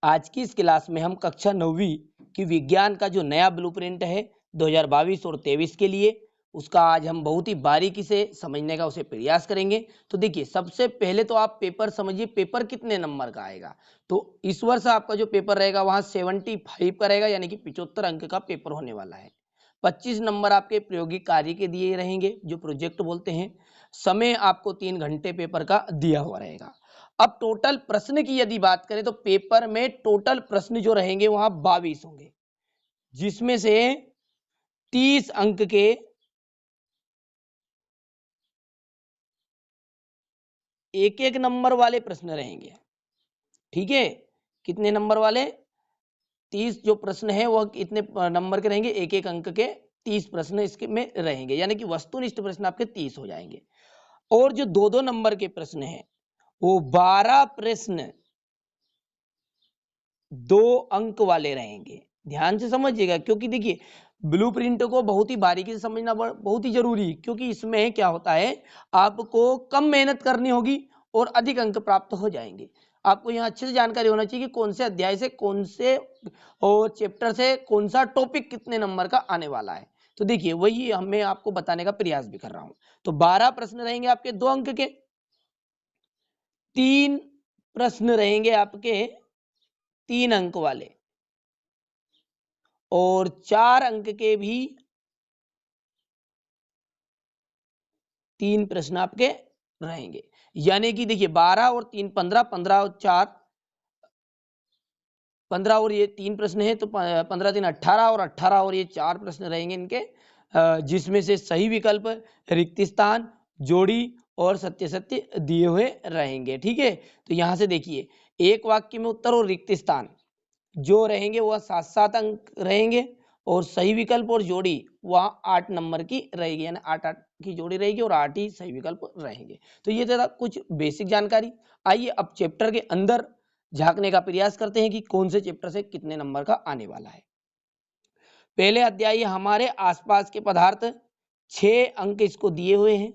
आज की इस क्लास में हम कक्षा 9वीं की विज्ञान का जो नया ब्लूप्रिंट है 2022 और 23 के लिए, उसका आज हम बहुत ही बारीकी से समझने का उसे प्रयास करेंगे। तो देखिए, सबसे पहले तो आप पेपर समझिए, पेपर कितने नंबर का आएगा। तो इस वर्ष आपका जो पेपर रहेगा वहां 75 का रहेगा, यानी कि 75 अंक का पेपर होने वाला है। 25 नंबर आपके प्रायोगिक कार्य के दिए रहेंगे, जो प्रोजेक्ट बोलते हैं। समय आपको 3 घंटे पेपर का दिया हुआ रहेगा। अब टोटल प्रश्न की यदि बात करें तो पेपर में टोटल प्रश्न जो रहेंगे वहां 22 होंगे, जिसमें से 30 अंक के एक एक नंबर वाले प्रश्न रहेंगे। ठीक है, कितने नंबर वाले? 30 जो प्रश्न है वह कितने नंबर के रहेंगे? एक एक अंक के 30 प्रश्न इसके में रहेंगे, यानी कि वस्तुनिष्ठ प्रश्न आपके 30 हो जाएंगे। और जो दो दो नंबर के प्रश्न हैं वो 12 प्रश्न 2 अंक वाले रहेंगे। ध्यान से समझिएगा, क्योंकि देखिए ब्लूप्रिंट को बहुत ही बारीकी से समझना बहुत ही जरूरी है, क्योंकि इसमें क्या होता है, आपको कम मेहनत करनी होगी और अधिक अंक प्राप्त हो जाएंगे। आपको यहाँ अच्छे से जानकारी होना चाहिए कि कौन से अध्याय से, कौन से और चैप्टर से कौन सा टॉपिक कितने नंबर का आने वाला है। तो देखिए, वही हमें आपको बताने का प्रयास भी कर रहा हूं। तो 12 प्रश्न रहेंगे आपके 2 अंक के, 3 प्रश्न रहेंगे आपके 3 अंक वाले, और 4 अंक के भी 3 प्रश्न आपके रहेंगे। यानी कि देखिए 12 और 3 15, 15 और 4 15, और ये 3 प्रश्न है तो 15 3 18, और 18 और ये 4 प्रश्न रहेंगे इनके, जिसमें से सही विकल्प, रिक्त स्थान, जोड़ी और सत्य सत्य दिए हुए रहेंगे। ठीक है, तो यहां से देखिए, एक वाक्य में उत्तर और रिक्त स्थान जो रहेंगे वह 7-7 अंक रहेंगे, और सही विकल्प और जोड़ी वह 8 नंबर की रहेगी, यानी 8-8 की जोड़ी रहेगी और 8 ही सही विकल्प रहेंगे। तो ये था कुछ बेसिक जानकारी। आइए अब चैप्टर के अंदर झांकने का प्रयास करते हैं कि कौन से चैप्टर से कितने नंबर का आने वाला है। पहले अध्याय हमारे आसपास के पदार्थ, 6 अंक इसको दिए हुए हैं।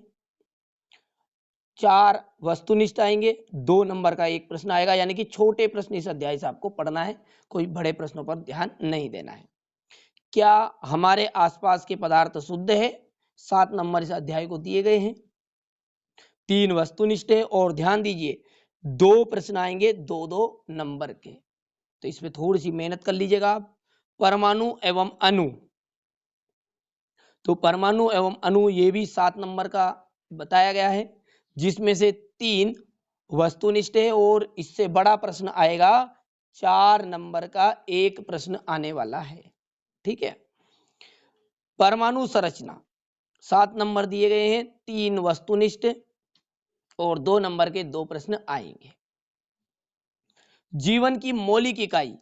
4 वस्तुनिष्ठ आएंगे, 2 नंबर का एक प्रश्न आएगा, यानी कि छोटे प्रश्न इस अध्याय से आपको पढ़ना है, कोई बड़े प्रश्नों पर ध्यान नहीं देना है। क्या हमारे आसपास के पदार्थ शुद्ध है? 7 नंबर इस अध्याय को दिए गए हैं। 3 वस्तुनिष्ठ है, और ध्यान दीजिए 2 प्रश्न आएंगे 2-2 नंबर के, तो इसमें थोड़ी सी मेहनत कर लीजिएगा आप। परमाणु एवं अणु, तो परमाणु एवं अणु ये भी 7 नंबर का बताया गया है, जिसमें से 3 वस्तुनिष्ठ है, और इससे बड़ा प्रश्न आएगा 4 नंबर का एक प्रश्न आने वाला है। ठीक है, परमाणु संरचना 7 नंबर दिए गए हैं, 3 वस्तुनिष्ठ और 2 नंबर के 2 प्रश्न आएंगे। जीवन की मौलिक इकाई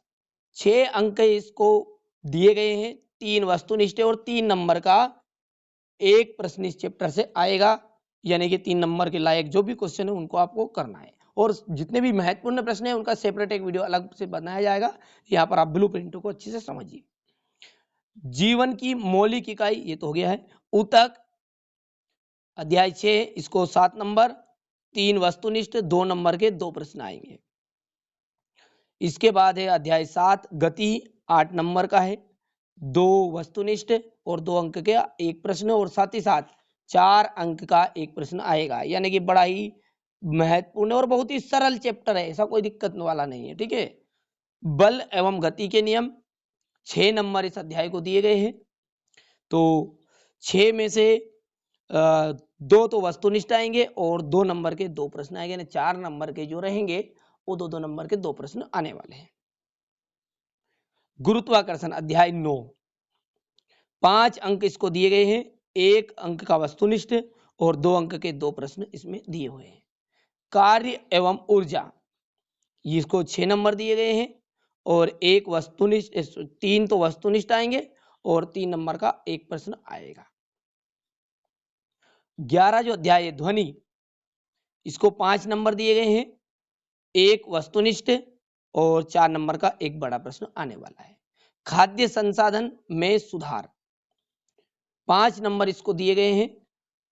6 अंक इसको दिए गए हैं, 3 वस्तुनिष्ठ और 3 नंबर का एक प्रश्न इस चैप्टर से आएगा, यानी कि 3 नंबर के लायक जो भी क्वेश्चन है उनको आपको करना है, और जितने भी महत्वपूर्ण प्रश्न है उनका सेपरेट एक वीडियो अलग से बनाया जाएगा। यहाँ पर आप ब्लूप्रिंट को अच्छे से समझिए। जीवन की मौलिक इकाई ये तो हो गया है। ऊतक अध्याय 6, इसको 7 नंबर, 3 वस्तुनिष्ठ, 2 नंबर के 2 प्रश्न आएंगे। इसके बाद है अध्याय 7 गति, 8 नंबर का है, 2 वस्तुनिष्ठ और 2 अंक के एक प्रश्न, और साथ ही साथ 4 अंक का एक प्रश्न आएगा, यानी कि बड़ा ही महत्वपूर्ण और बहुत ही सरल चैप्टर है, ऐसा कोई दिक्कत वाला नहीं है। ठीक है, बल एवं गति के नियम 6 नंबर इस अध्याय को दिए गए हैं। तो 6 में से 2 तो वस्तुनिष्ठ आएंगे और 2 नंबर के 2 प्रश्न आएंगे, यानी 4 नंबर के जो रहेंगे वो 2-2 नंबर के 2 प्रश्न आने वाले हैं। गुरुत्वाकर्षण अध्याय 9, 5 अंक इसको दिए गए हैं, 1 अंक का वस्तुनिष्ठ और 2 अंक के 2 प्रश्न इसमें दिए हुए हैं। कार्य एवं ऊर्जा, इसको 6 नंबर दिए गए हैं, और 1 वस्तुनिष्ठ, 3 तो वस्तुनिष्ठ आएंगे और 3 नंबर का एक प्रश्न आएगा। 11 जो अध्याय है ध्वनि, इसको 5 नंबर दिए गए हैं, 1 वस्तुनिष्ठ और 4 नंबर का एक बड़ा प्रश्न आने वाला है। खाद्य संसाधन में सुधार, 5 नंबर इसको दिए गए हैं,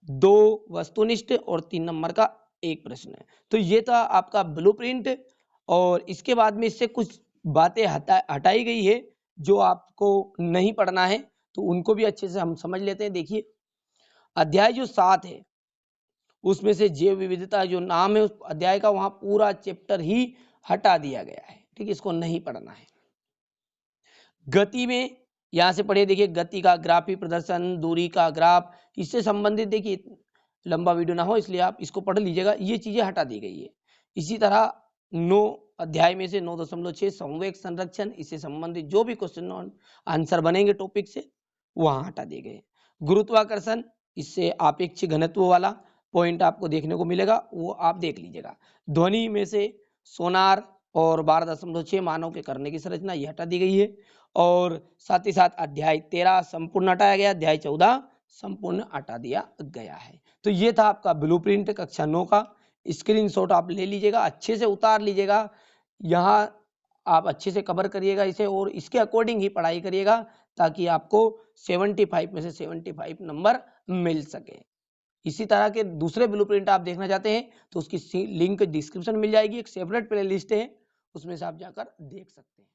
2 वस्तुनिष्ठ और 3 नंबर का एक प्रश्न है। तो ये था आपका ब्लूप्रिंट, और इसके बाद में इससे कुछ बातें हटाई गई है जो आपको नहीं पढ़ना है, तो उनको भी अच्छे से हम समझ लेते हैं। देखिए अध्याय जो 7 है उसमें से जैव विविधता जो नाम है उस अध्याय का, वहां पूरा चैप्टर ही हटा दिया गया है। ठीक है, इसको नहीं पढ़ना है। गति में यहां से पढ़िए, देखिए गति का ग्राफी प्रदर्शन, दूरी का ग्राफ, इससे संबंधित देखिए लंबा वीडियो ना हो इसलिए आप इसको पढ़ लीजिएगा, ये चीजें हटा दी गई है। इसी तरह 9 अध्याय में से 9.6 संवेग संरक्षण, इससे संबंधित जो भी क्वेश्चन आंसर बनेंगे टॉपिक से वहां हटा दिए गए। गुरुत्वाकर्षण, इससे आपेक्षिक घनत्व वाला पॉइंट आपको देखने को मिलेगा, वो आप देख लीजिएगा। ध्वनि में से सोनार और 12.6 मानव के करने की संरचना, ये हटा दी गई है। और साथ ही साथ अध्याय 13 संपूर्ण हटाया गया, अध्याय 14 संपूर्ण हटा दिया गया है। तो ये था आपका ब्लूप्रिंट कक्षा 9 का। स्क्रीनशॉट आप ले लीजिएगा, अच्छे से उतार लीजिएगा, यहाँ आप अच्छे से कवर करिएगा इसे और इसके अकॉर्डिंग ही पढ़ाई करिएगा ताकि आपको 75 में से 75 नंबर मिल सके। इसी तरह के दूसरे ब्लूप्रिंट आप देखना चाहते हैं तो उसकी लिंक डिस्क्रिप्शन मिल जाएगी, एक सेपरेट प्लेलिस्ट है उसमें से आप जाकर देख सकते हैं।